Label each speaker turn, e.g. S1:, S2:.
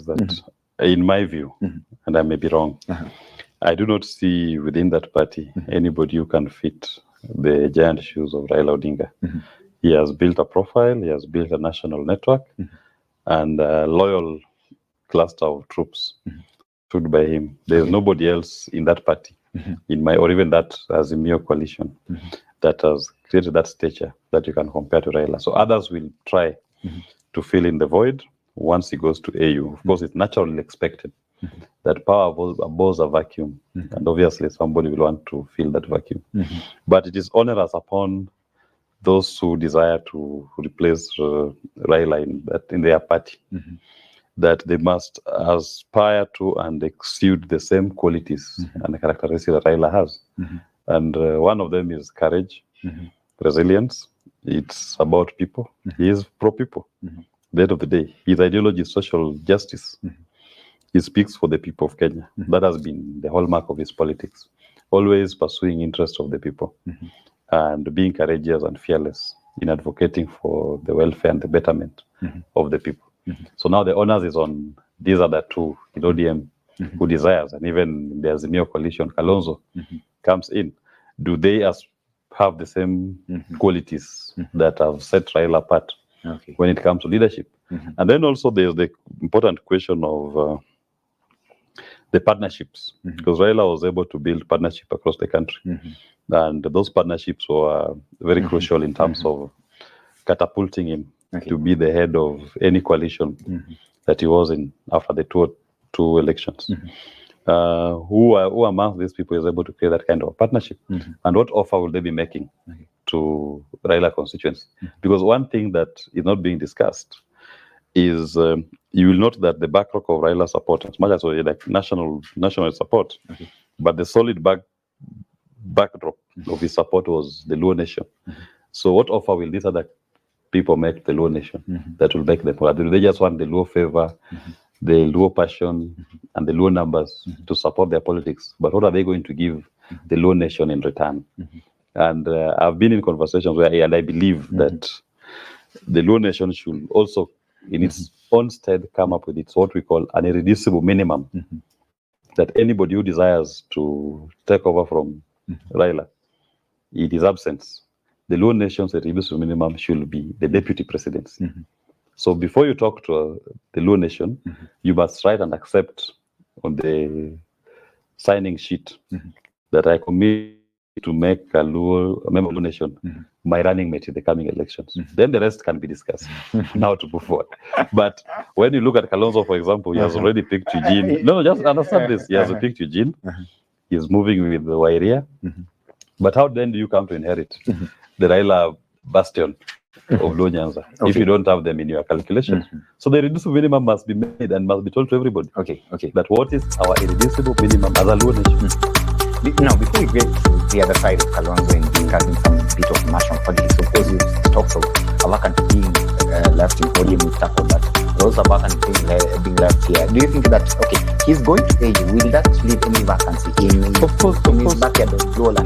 S1: that, in my view, and I may be wrong, I do not see within that party anybody who can fit the giant shoes of Raila Odinga. He has built a profile, he has built a national network, and a loyal cluster of troops stood by him. There's nobody else in that party, in my, or even that Azimio coalition, that has created that stature that you can compare to Raila. So others will try to fill in the void once he goes to AU. Of course, it's naturally expected that power abhors a vacuum, and obviously somebody will want to fill that vacuum. But it is onerous upon those who desire to replace Raila in their party, that they must aspire to and exude the same qualities and characteristics that Raila has. And one of them is courage, resilience. It's about people. He is pro-people. At the end of the day, his ideology is social justice. He speaks for the people of Kenya. That has been the hallmark of his politics. Always pursuing interests of the people and being courageous and fearless in advocating for the welfare and the betterment of the people. So now the onus is on these other two in ODM who desires, and even the Azimio coalition, Kalonzo comes in. Do they have the same qualities that have set Raila apart when it comes to leadership? And then also there's the important question of the partnerships, because Raila was able to build partnership across the country. And those partnerships were very crucial in terms of catapulting him to be the head of any coalition that he was in after the two elections. Who among these people is able to create that kind of partnership? And what offer will they be making to Raila constituents? Because one thing that is not being discussed is you will note that the backrock of Raila support, as much as we like national support, but the solid backdrop of his support was the Luo nation. So what offer will these other people make the Luo nation that will make them? Do they just want the Luo favor, the Luo passion, and the Luo numbers to support their politics? But what are they going to give the Luo nation in return? And I've been in conversations where, and I believe that the Luo nation should also, in its own stead, come up with what we call an irreducible minimum, that anybody who desires to take over from Raila in his absence, the Luo nation's irreducible minimum should be the deputy presidency. So before you talk to the Luo nation, you must write and accept on the signing sheet that I commit to make a member of the nation my running mate in the coming elections. Then the rest can be discussed now to move forward. But when you look at Kalonzo, for example, he has already picked Eugene. No, just understand this. He has picked Eugene. He's moving with Wairia. But how then do you come to inherit the Raila bastion of Luo Nyanza if you don't have them in your calculations? So the irreducible minimum must be made and must be told to everybody. That what is our irreducible minimum as a Luo nation?
S2: Now, before we get to the other side of Kalonzo and discussing some bit of national politics, of course, you talked of a vacant being left in podium, we tackled that. But also a vacant being left here. Do you think that, he's going to AU, will that leave any vacancy in his backyard of Lowland?